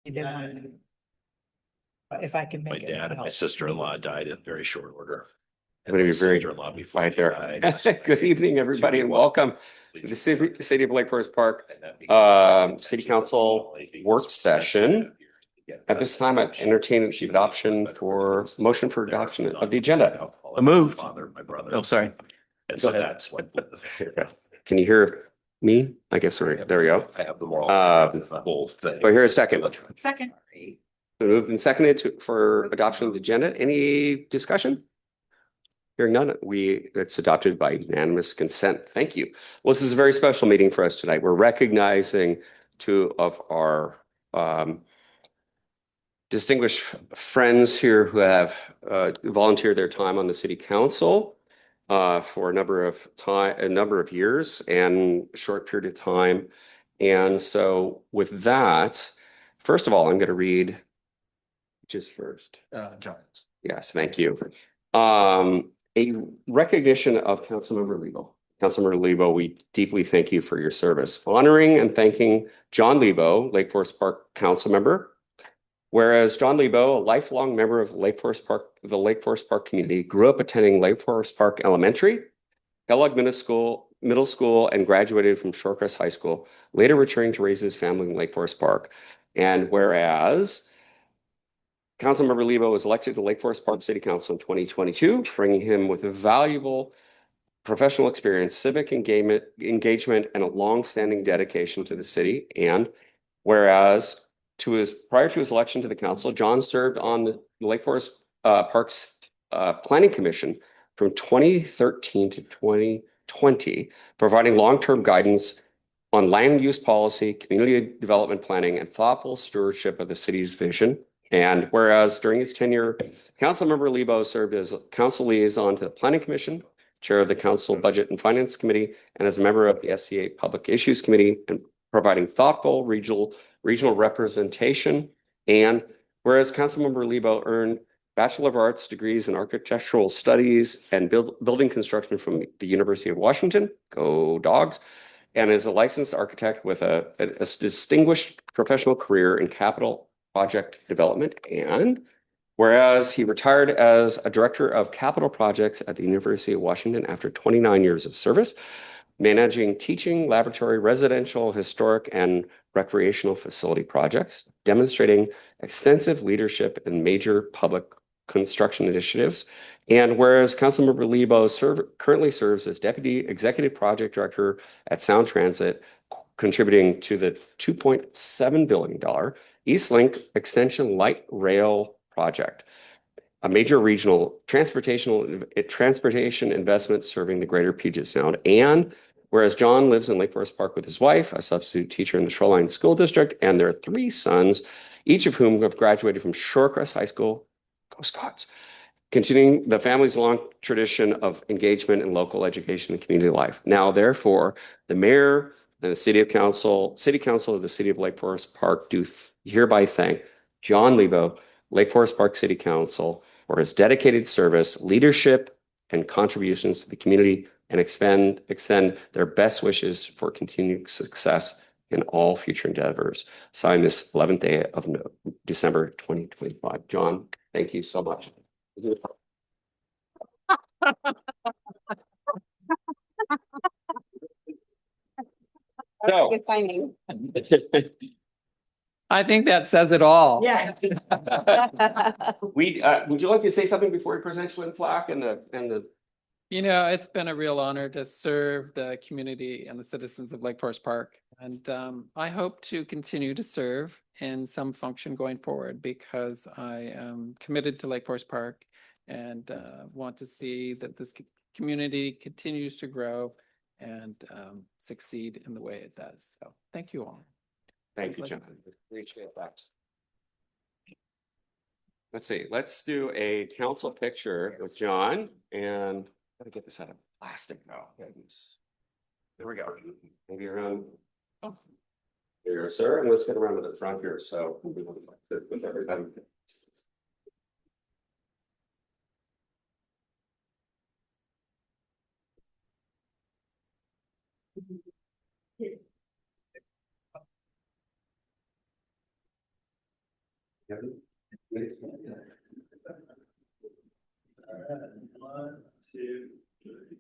He did want to. But if I can My make it. dad and my sister-in-law died in very short order. I'm going to be very Sister-in-law before quiet he there. died. Good evening, everybody, and welcome to the city of Lake Forest Park City Council work session. At this time, I entertain the adoption for motion for adoption of the agenda. I moved. My brother. Oh, sorry. And so that's what. Can you hear me? I guess there we go. I have the moral. Both things. Do I hear a second? Second. Moved and seconded for adoption of the agenda. Any discussion? Hearing none, it's adopted by unanimous consent. Thank you. Well, this is a very special meeting for us tonight. We're recognizing two of our distinguished friends here who have volunteered their time on the city council for a number of years and a short period of time. And so with that, first of all, I'm going to read just first. Giants. Yes, thank you. A recognition of Councilmember Lebo. Councilmember Lebo, we deeply thank you for your service. Honoring and thanking Jon Lebo, Lake Forest Park council member. Whereas Jon Lebo, a lifelong member of the Lake Forest Park community, grew up attending Lake Forest Park Elementary, Kellogg Middle School, and graduated from Shorecrest High School, later returning to raise his family in Lake Forest Park. And whereas Councilmember Lebo was elected to Lake Forest Park City Council in 2022, bringing him with a valuable professional experience, civic engagement, and a long-standing dedication to the city. And whereas prior to his election to the council, Jon served on the Lake Forest Parks Planning Commission from 2013 to 2020, providing long-term guidance on land use policy, community development planning, and thoughtful stewardship of the city's vision. And whereas during his tenure, Councilmember Lebo served as council liaison to the Planning Commission, chair of the Council Budget and Finance Committee, and as a member of the SCA Public Issues Committee, and providing thoughtful regional representation. And whereas Councilmember Lebo earned Bachelor of Arts degrees in Architectural Studies and Building Construction from the University of Washington, go Dogs, and is a licensed architect with a distinguished professional career in capital project development. And whereas he retired as a director of capital projects at the University of Washington after 29 years of service, managing teaching, laboratory, residential, historic, and recreational facility projects, demonstrating extensive leadership in major public construction initiatives. And whereas Councilmember Lebo currently serves as Deputy Executive Project Director at Sound Transit, contributing to the $2.7 billion Eastlink Extension Light Rail Project, a major regional transportation investment serving the greater Puget Sound. And whereas Jon lives in Lake Forest Park with his wife, a substitute teacher in the Shoreline School District, and their 3 sons, each of whom have graduated from Shorecrest High School, go Scots, continuing the family's long tradition of engagement in local education and community life. Now, therefore, the mayor and the city council of the city of Lake Forest Park do hereby thank Jon Lebo, Lake Forest Park City Council, for his dedicated service, leadership, and contributions to the community, and extend their best wishes for continued success in all future endeavors. Signed this 11th day of December 2025. Jon, thank you so much. So, Good finding. I think that says it all. Yeah. would you like to say something before we present you with the plaque and the? You know, it's been a real honor to serve the community and the citizens of Lake Forest Park. And I hope to continue to serve in some function going forward, because I am committed to Lake Forest Park and want to see that this community continues to grow and succeed in the way it does. So thank you all. Thank you, Jon. Appreciate that. Let's see. Let's do a council picture with Jon, and gotta get this out of plastic now. Goodness. There we go. Maybe around. Oh, here, sir, and let's get around to the front here. So with everybody. One, two, three.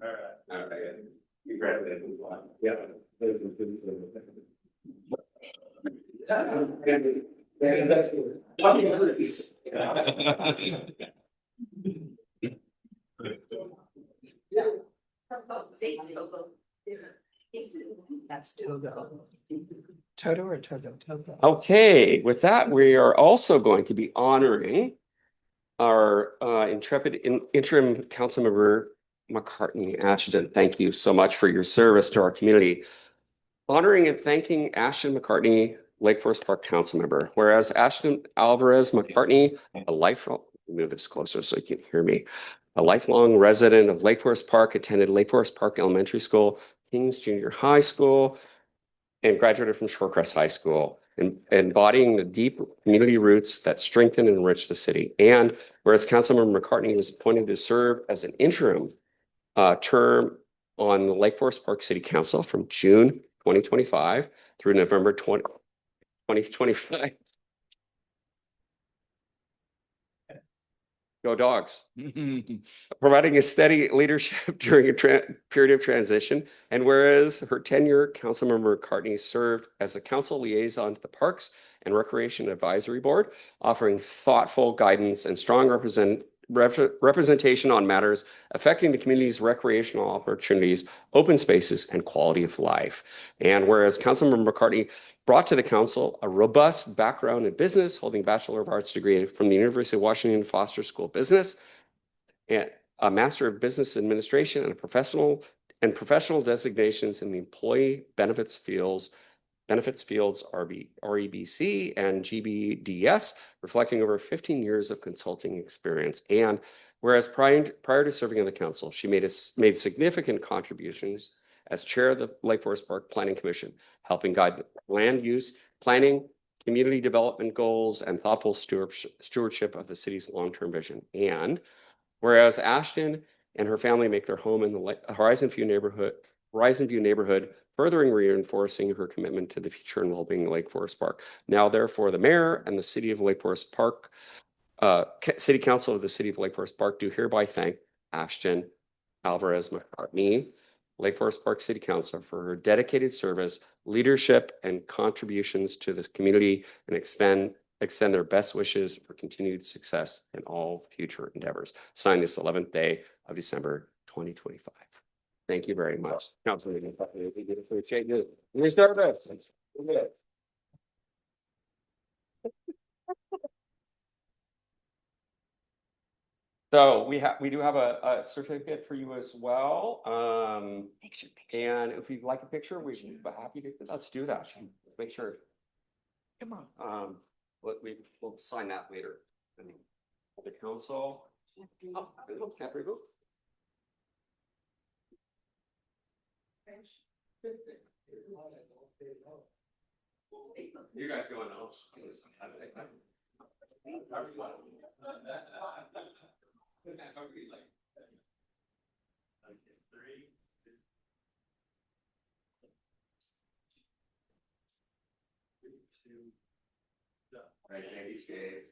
All right. Congratulations. Yeah. That's Togo. Toto or Togo? Togo. Okay, with that, we are also going to be honoring our intrepid interim councilmember McCartney. Ashton, thank you so much for your service to our community. Honoring and thanking Ashton McCartney, Lake Forest Park council member. Whereas Ashton Alvarez McCartney, a lifelong, move this closer so you can hear me, a lifelong resident of Lake Forest Park, attended Lake Forest Park Elementary School, Kings Junior High School, and graduated from Shorecrest High School, embodying the deep community roots that strengthen and enrich the city. And whereas Councilmember McCartney was appointed to serve as an interim term on the Lake Forest Park City Council from June 2025 through November 2025. Go Dogs. Providing a steady leadership during a period of transition. And whereas her tenure, Councilmember McCartney served as the council liaison to the Parks and Recreation Advisory Board, offering thoughtful guidance and strong representation on matters affecting the community's recreational opportunities, open spaces, and quality of life. And whereas Councilmember McCartney brought to the council a robust background in business, holding Bachelor of Arts degree from the University of Washington Foster School of Business, and a Master of Business Administration and professional designations in the employee benefits fields, REBC and GBDS, reflecting over 15 years of consulting experience. And whereas prior to serving on the council, she made significant contributions as chair of the Lake Forest Park Planning Commission, helping guide land use, planning, community development goals, and thoughtful stewardship of the city's long-term vision. And whereas Ashton and her family make their home in the Horizon View neighborhood, furthering reinforcing her commitment to the future and well-being of Lake Forest Park. Now, therefore, the mayor and the city of Lake Forest Park, city council of the city of Lake Forest Park do hereby thank Ashton Alvarez McCartney, Lake Forest Park City Council, for her dedicated service, leadership, and contributions to the community, and extend their best wishes for continued success in all future endeavors. Signed this 11th day of December 2025. Thank you very much. Councilman, appreciate you. Your service. So we do have a certificate for you as well. Picture. And if you'd like a picture, we'd be happy to. Let's do that. Let's make sure. Come on. We'll sign that later. The council. Oh, can't remove. You guys going out? Right, thank you, Dave.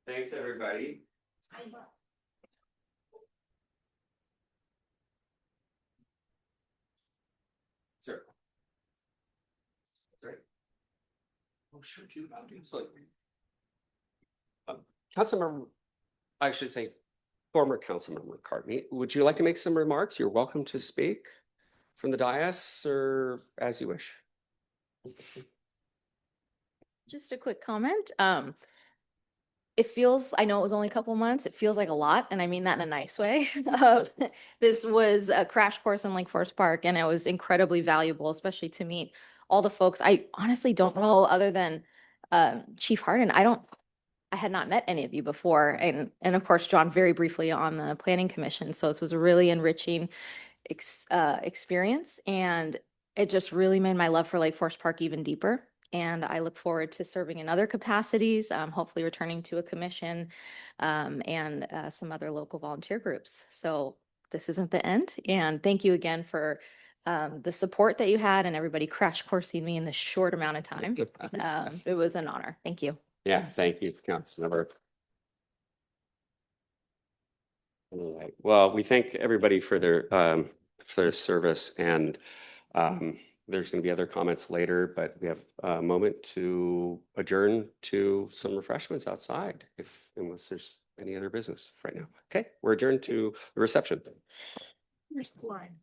Thanks, everybody. Sir. Sorry. Oh, should you? Absolutely. Councilmember, I should say, former Councilmember McCartney, would you like to make some remarks? You're welcome to speak from the dais or as you wish. Just a quick comment. It feels, I know it was only a couple months, it feels like a lot, and I mean that in a nice way. This was a crash course in Lake Forest Park, and it was incredibly valuable, especially to meet all the folks. I honestly don't know, other than Chief Harden, I had not met any of you before, and of course, John very briefly on the Planning Commission. So this was a really enriching experience, and it just really made my love for Lake Forest Park even deeper. And I look forward to serving in other capacities, hopefully returning to a commission and some other local volunteer groups. So this isn't the end. And thank you again for the support that you had and everybody crash coursing me in this short amount of time. It was an honor. Thank you. Yeah, thank you, Councilmember. All right. Well, we thank everybody for their service, and there's going to be other comments later, but we have a moment to adjourn to some refreshments outside, unless there's any other business right now. Okay, we're adjourned to the reception. Where's the line?